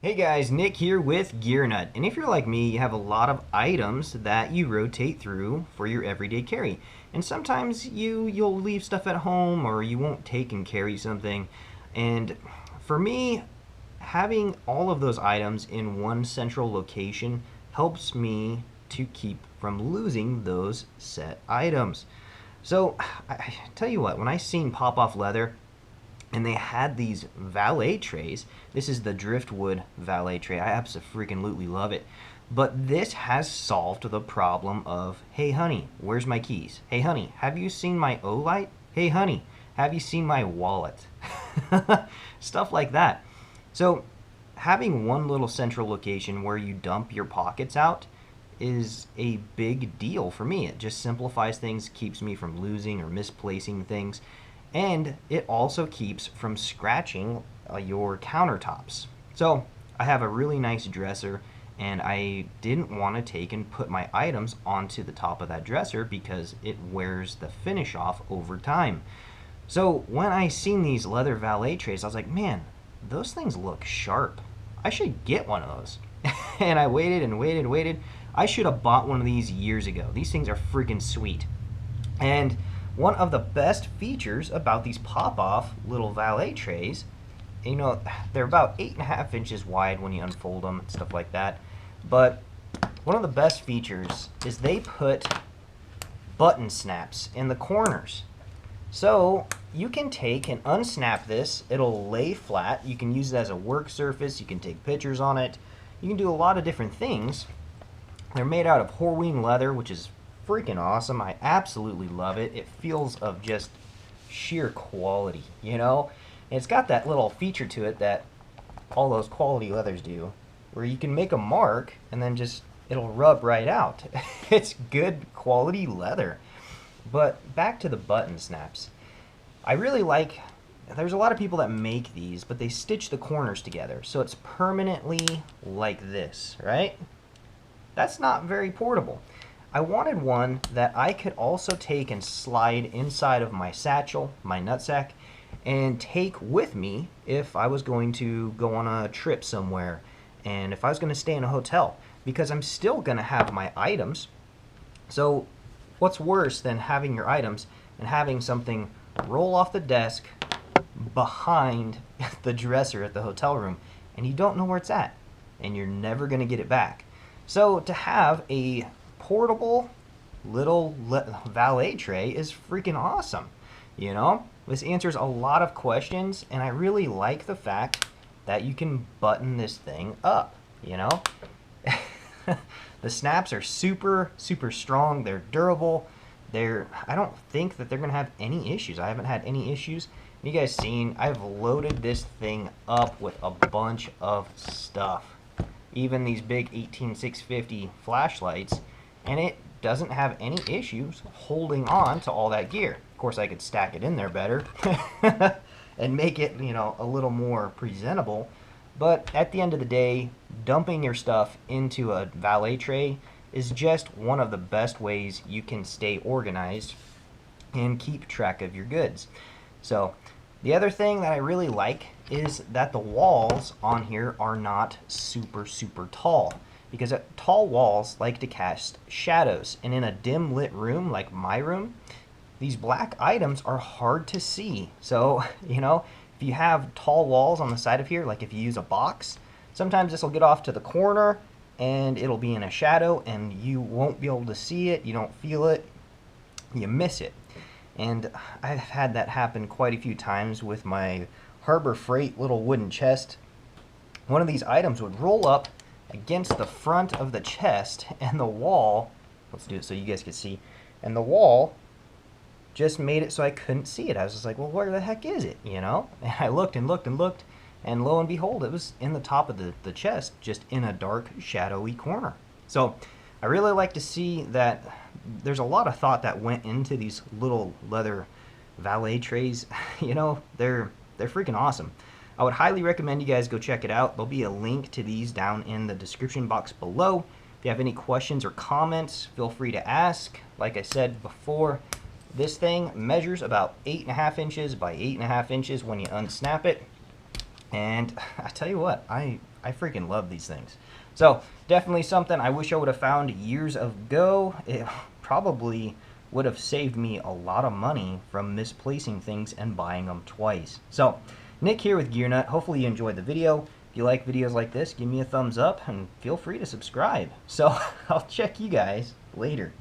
Hey guys, Nick here with Gear Nut. And if you're like me, you have a lot of items that you rotate through for your everyday carry. And sometimes you'll leave stuff at home or you won't take and carry something. And for me, having all of those items in one central location helps me to keep from losing those set items. So I tell you what, when I seen Popov Leather and they had these valet trays. This is the driftwood valet tray. I absolutely love it. But this has solved the problem of, hey honey, where's my keys? Hey honey, have you seen my O-light? Hey honey, have you seen my wallet? Stuff like that. So having one little central location where you dump your pockets out is a big deal for me. It just simplifies things, keeps me from losing or misplacing things, and it also keeps from scratching your countertops. So I have a really nice dresser, and I didn't want to take and put my items onto the top of that dresser because it wears the finish off over time. So when I seen these leather valet trays, I was like, man, those things look sharp. I should get one of those. And I waited and waited and waited. I should have bought one of these years ago. These things are freaking sweet. And one of the best features about these pop-off little valet trays, they're about 8.5 inches wide when you unfold them and stuff like that. But one of the best features is they put button snaps in the corners. So you can take and unsnap this. It'll lay flat. You can use it as a work surface. You can take pictures on it. You can do a lot of different things. They're made out of Horween leather, which is freaking awesome. I absolutely love it. It feels of just sheer quality, And it's got that little feature to it that all those quality leathers do, where you can make a mark and then just it'll rub right out. It's good quality leather. But back to the button snaps. I really like, there's a lot of people that make these, but they stitch the corners together. So it's permanently like this, right? That's not very portable. I wanted one that I could also take and slide inside of my satchel, my nutsack, and take with me if I was going to go on a trip somewhere and if I was going to stay in a hotel, because I'm still going to have my items. So what's worse than having your items and having something roll off the desk behind the dresser at the hotel room and you don't know where it's at and you're never going to get it back. So to have a portable little valet tray is freaking awesome. This answers a lot of questions, and I really like the fact that you can button this thing up. The snaps are super strong. They're durable. I don't think that they're gonna have any issues. I haven't had any issues. You guys seen, I've loaded this thing up with a bunch of stuff, even these big 18650 flashlights, and it doesn't have any issues holding on to all that gear. Of course, I could stack it in there better and make it, a little more presentable. But at the end of the day, dumping your stuff into a valet tray is just one of the best ways you can stay organized and keep track of your goods. So the other thing that I really like is that the walls on here are not super tall, because tall walls like to cast shadows, and in a dim lit room like my room, these black items are hard to see. So if you have tall walls on the side of here, like if you use a box, sometimes this will get off to the corner and it'll be in a shadow and you won't be able to see it, you don't feel it, you miss it. And I've had that happen quite a few times with my Harbor Freight little wooden chest. One of these items would roll up against the front of the chest, and the wall, let's do it so you guys can see, and the wall just made it so I couldn't see it. I was just like, well, where the heck is it, And I looked and looked and looked, and lo and behold, it was in the top of the chest, just in a dark, shadowy corner. So I really like to see that there's a lot of thought that went into these little leather valet trays. They're freaking awesome. I would highly recommend you guys go check it out. There'll be a link to these down in the description box below. If you have any questions or comments, feel free to ask. Like I said before, this thing measures about 8.5 inches by 8.5 inches when you unsnap it. And I tell you what, I freaking love these things. So definitely something I wish I would have found years ago. It probably would have saved me a lot of money from misplacing things and buying them twice. So Nick here with Gear Nut. Hopefully you enjoyed the video. If you like videos like this, give me a thumbs up and feel free to subscribe. So I'll check you guys later.